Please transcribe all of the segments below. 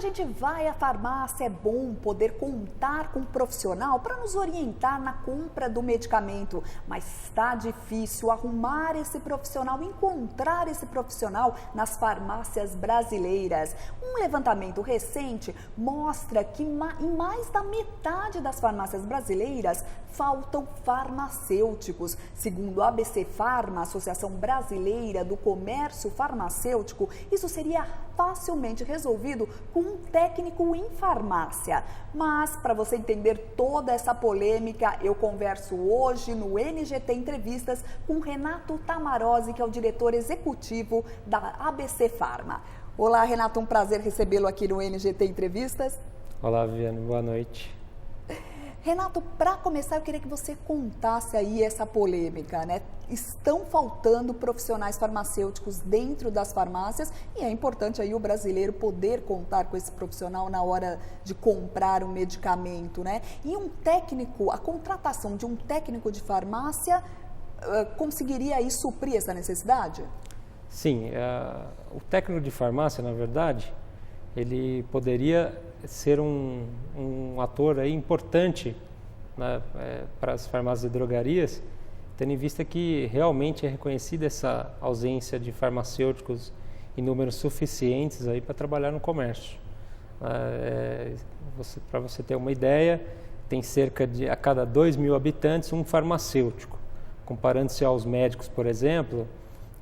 gente vai à farmácia, é bom poder contar com um profissional para nos orientar na compra do medicamento, mas está difícil arrumar esse profissional, encontrar esse profissional nas farmácias brasileiras. Um levantamento recente mostra que em mais da metade das farmácias brasileiras faltam farmacêuticos. Segundo a ABC Farma, Associação Brasileira do Comércio Farmacêutico, isso seria facilmente resolvido com um técnico em farmácia. Mas, para você entender toda essa polêmica, eu converso hoje no NGT Entrevistas com Renato Tamarozzi, que é o diretor executivo da ABC Farma. Olá, Renato, um prazer recebê-lo aqui no NGT Entrevistas. Olá, Viviane, boa noite. Renato, para começar, eu queria que você contasse aí essa polêmica, né? Estão faltando profissionais farmacêuticos dentro das farmácias e é importante aí o brasileiro poder contar com esse profissional na hora de comprar um medicamento, né? E um técnico, a contratação de um técnico de farmácia conseguiria aí suprir essa necessidade? Sim, o técnico de farmácia, na verdade, ele poderia ser um ator aí importante, né, para as farmácias e drogarias, tendo em vista que realmente é reconhecida essa ausência de farmacêuticos em números suficientes aí para trabalhar no comércio. Para você ter uma ideia, tem cerca de a cada 2.000 habitantes um farmacêutico. Comparando-se aos médicos, por exemplo,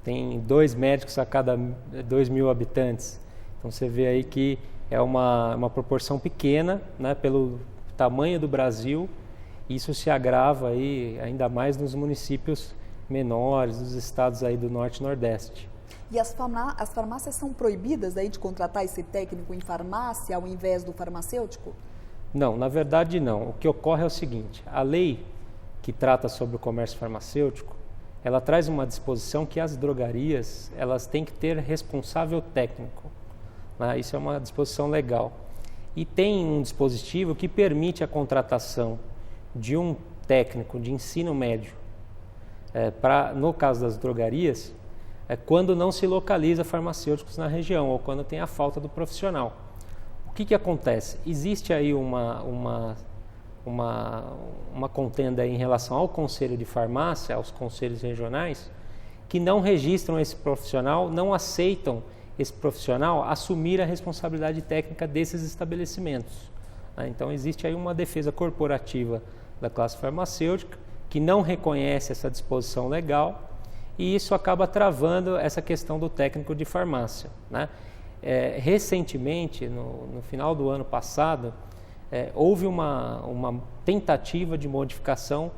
tem 2 médicos a cada 2.000 habitantes. Então você vê aí que é uma proporção pequena, né, pelo tamanho do Brasil. Isso se agrava aí ainda mais nos municípios menores, nos estados aí do Norte e Nordeste. E as farmácias são proibidas aí de contratar esse técnico em farmácia ao invés do farmacêutico? Não, na verdade não. O que ocorre é o seguinte: a lei que trata sobre o comércio farmacêutico, ela traz uma disposição que as drogarias elas têm que ter responsável técnico. Isso é uma disposição legal. E tem um dispositivo que permite a contratação de um técnico de ensino médio, no caso das drogarias, quando não se localiza farmacêuticos na região ou quando tem a falta do profissional. O que acontece? Existe aí uma contenda em relação ao Conselho de Farmácia, aos conselhos regionais, que não registram esse profissional, não aceitam esse profissional assumir a responsabilidade técnica desses estabelecimentos. Então existe aí uma defesa corporativa da classe farmacêutica que não reconhece essa disposição legal e isso acaba travando essa questão do técnico de farmácia, né? Recentemente, no final do ano passado, houve uma tentativa de modificação.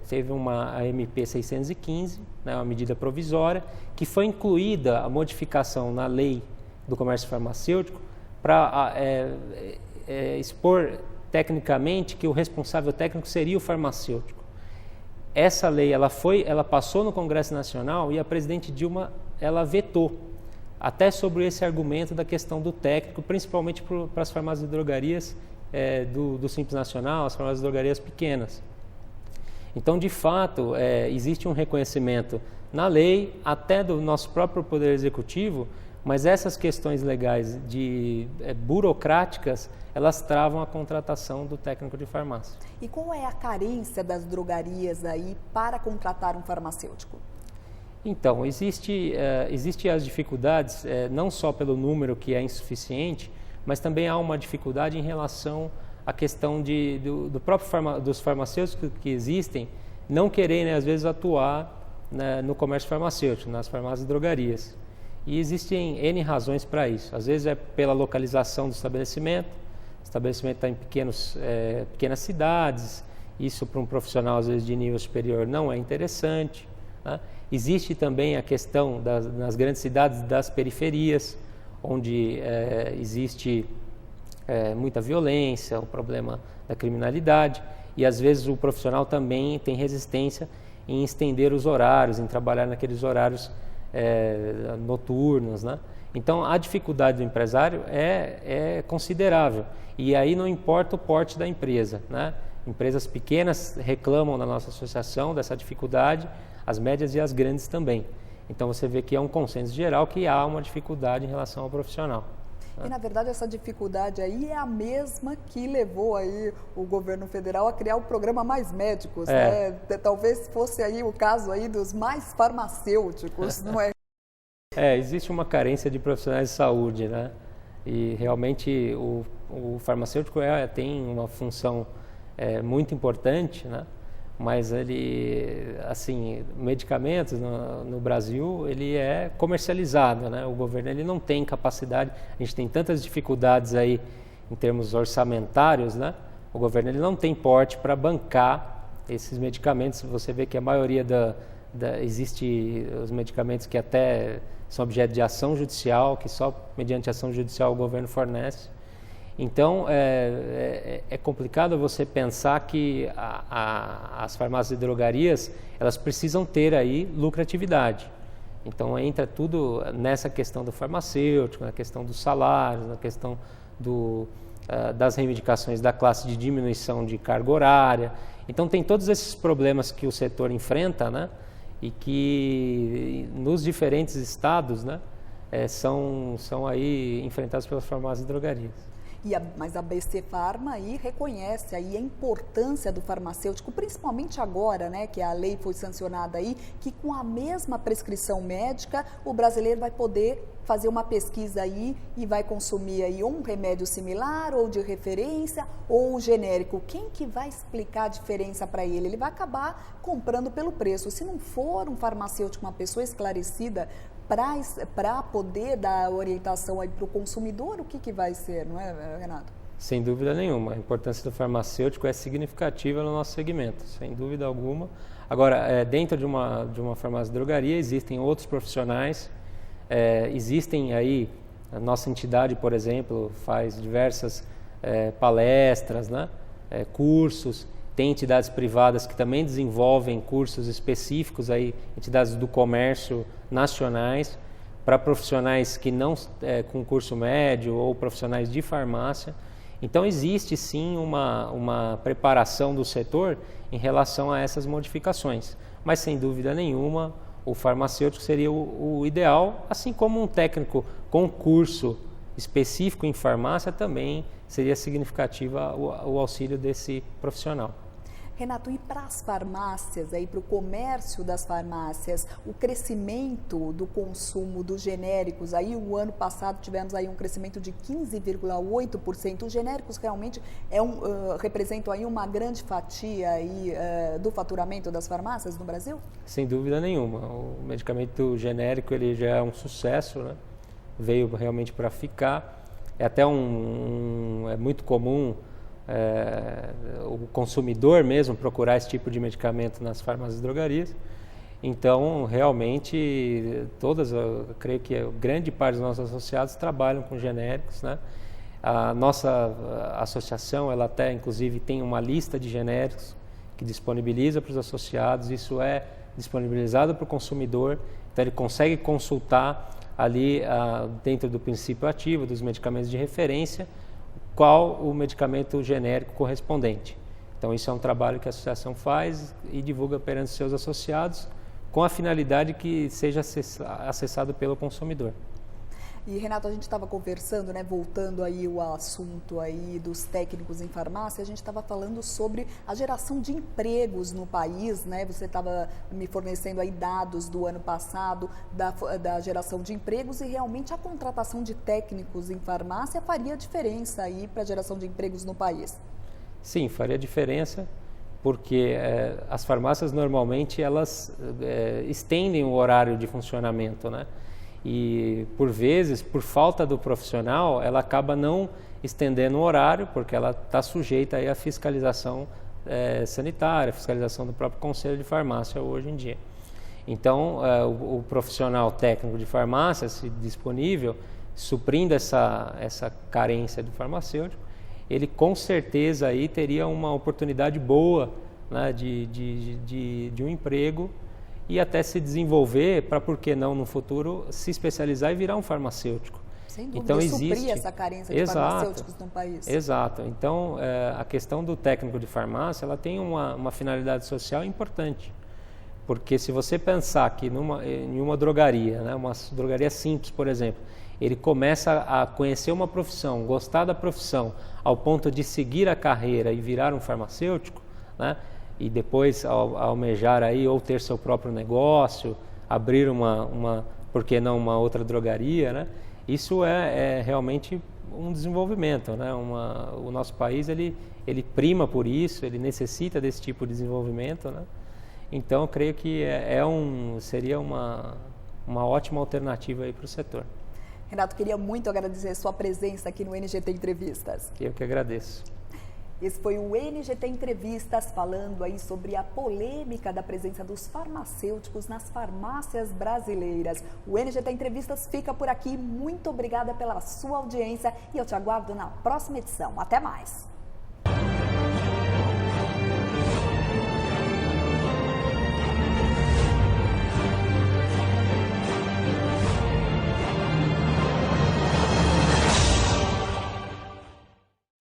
Teve a MP 615, né, uma medida provisória, que foi incluída a modificação na lei do comércio farmacêutico para expor tecnicamente que o responsável técnico seria o farmacêutico. Essa lei ela passou no Congresso Nacional e a presidente Dilma ela vetou, até sobre esse argumento da questão do técnico, principalmente para as farmácias e drogarias do Simples Nacional, as farmácias e drogarias pequenas. Então, de fato, existe um reconhecimento na lei, até do nosso próprio Poder Executivo, mas essas questões legais burocráticas, elas travam a contratação do técnico de farmácia. E qual é a carência das drogarias aí para contratar um farmacêutico? Então, existe as dificuldades, não só pelo número que é insuficiente, mas também há uma dificuldade em relação a questão dos farmacêuticos que existem não quererem, às vezes, atuar, né, no comércio farmacêutico, nas farmácias e drogarias. E existem N razões para isso. Às vezes é pela localização do estabelecimento, o estabelecimento está em pequenas cidades, isso para um profissional, às vezes, de nível superior não é interessante, né? Existe também a questão nas grandes cidades das periferias, onde existe muita violência, o problema da criminalidade e às vezes o profissional também tem resistência em estender os horários, em trabalhar naqueles horários noturnos, né? Então a dificuldade do empresário é considerável e aí não importa o porte da empresa, né? Empresas pequenas reclamam na nossa associação dessa dificuldade, as médias e as grandes também. Então você vê que é um consenso geral que há uma dificuldade em relação ao profissional. E, na verdade, essa dificuldade aí é a mesma que levou aí o governo federal a criar o programa Mais Médicos, né? Talvez fosse aí o caso aí dos mais farmacêuticos, não é? Existe uma carência de profissionais de saúde, né? E realmente o farmacêutico tem uma função muito importante, né? Mas ele, assim, medicamentos no Brasil, ele é comercializado, né? O governo ele não tem capacidade, a gente tem tantas dificuldades aí em termos orçamentários, né? O governo ele não tem porte para bancar esses medicamentos. Você vê que a maioria existe os medicamentos que até são objeto de ação judicial, que só mediante ação judicial o governo fornece. Então, é complicado você pensar que as farmácias e drogarias, elas precisam ter aí lucratividade. Então, entra tudo nessa questão do farmacêutico, na questão dos salários, na questão das reivindicações da classe de diminuição de carga horária. Então, tem todos esses problemas que o setor enfrenta, né? E que nos diferentes estados, né? São aí enfrentados pelas farmácias e drogarias. Mas a BC Pharma aí reconhece aí a importância do farmacêutico, principalmente agora, né, que a lei foi sancionada aí, que com a mesma prescrição médica, o brasileiro vai poder fazer uma pesquisa aí e vai consumir aí um remédio similar ou de referência ou genérico. Quem que vai explicar a diferença para ele? Ele vai acabar comprando pelo preço. Se não for um farmacêutico, uma pessoa esclarecida, para poder dar orientação aí para o consumidor, o que vai ser, não é, Renato? Sem dúvida nenhuma. A importância do farmacêutico é significativa no nosso segmento, sem dúvida alguma. Agora, dentro de uma farmácia e drogaria, existem outros profissionais, existem aí, a nossa entidade, por exemplo, faz diversas palestras, né? Cursos. Tem entidades privadas que também desenvolvem cursos específicos, aí, entidades do comércio nacionais, para profissionais que não com curso médio ou profissionais de farmácia. Então, existe sim uma preparação do setor em relação a essas modificações. Mas, sem dúvida nenhuma, o farmacêutico seria o ideal, assim como um técnico com curso específico em farmácia também seria significativa o auxílio desse profissional. Renato, e para as farmácias, aí para o comércio das farmácias, o crescimento do consumo dos genéricos, aí o ano passado tivemos aí um crescimento de 15,8%. Os genéricos realmente representam aí uma grande fatia aí, do faturamento das farmácias no Brasil? Sem dúvida nenhuma. O medicamento genérico ele já é um sucesso, né? Veio realmente para ficar. É até é muito comum o consumidor mesmo procurar esse tipo de medicamento nas farmácias e drogarias. Então, realmente, eu creio que a grande parte dos nossos associados trabalham com genéricos, né? A nossa associação, ela até, inclusive, tem uma lista de genéricos que disponibiliza para os associados. Isso é disponibilizado para o consumidor, então ele consegue consultar ali dentro do princípio ativo dos medicamentos de referência qual o medicamento genérico correspondente. Então isso é um trabalho que a associação faz e divulga perante seus associados com a finalidade que seja acessado pelo consumidor. E, Renato, a gente estava conversando, né, voltando aí o assunto aí dos técnicos em farmácia, a gente estava falando sobre a geração de empregos no país, né? Você estava me fornecendo aí dados do ano passado da geração de empregos e realmente a contratação de técnicos em farmácia faria diferença aí para a geração de empregos no país. Sim, faria diferença, porque as farmácias normalmente elas estendem o horário de funcionamento, né? E, por vezes, por falta do profissional, ela acaba não estendendo o horário, porque ela está sujeita aí à fiscalização sanitária, fiscalização do próprio Conselho de Farmácia hoje em dia. Então, o profissional técnico de farmácia, se disponível, suprindo essa carência do farmacêutico, ele com certeza aí teria uma oportunidade boa, né, de um emprego e até se desenvolver para, por que não, no futuro, se especializar e virar um farmacêutico. Sem dúvida, então, suprir essa carência de farmacêuticos no país. Exato. Então, a questão do técnico de farmácia, ela tem uma finalidade social importante, Porque se você pensar que em uma drogaria, né, uma drogaria simples, por exemplo, ele começa a conhecer uma profissão, gostar da profissão, ao ponto de seguir a carreira e virar um farmacêutico, né, e depois almejar aí ou ter seu próprio negócio, abrir por que não uma outra drogaria, né? Isso é realmente um desenvolvimento, né? O nosso país ele prima por isso, ele necessita desse tipo de desenvolvimento, né? Então eu creio que seria uma ótima alternativa aí para o setor. Renato, queria muito agradecer sua presença aqui no NGT Entrevistas. Eu que agradeço. Esse foi o NGT Entrevistas, falando aí sobre a polêmica da presença dos farmacêuticos nas farmácias brasileiras. O NGT Entrevistas fica por aqui. Muito obrigada pela sua audiência e eu te aguardo na próxima edição. Até mais!